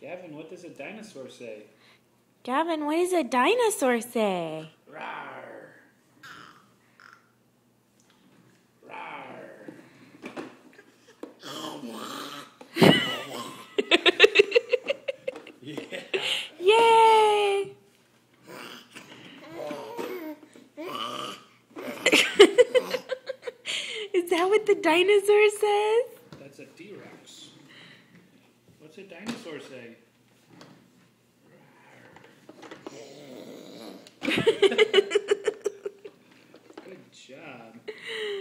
Gavin, what does a dinosaur say? Gavin, what does a dinosaur say? Rawr. Rawr. Yeah. Yay! Is that what the dinosaur says? That's a T-Rex. What's a dinosaur say? Rawr.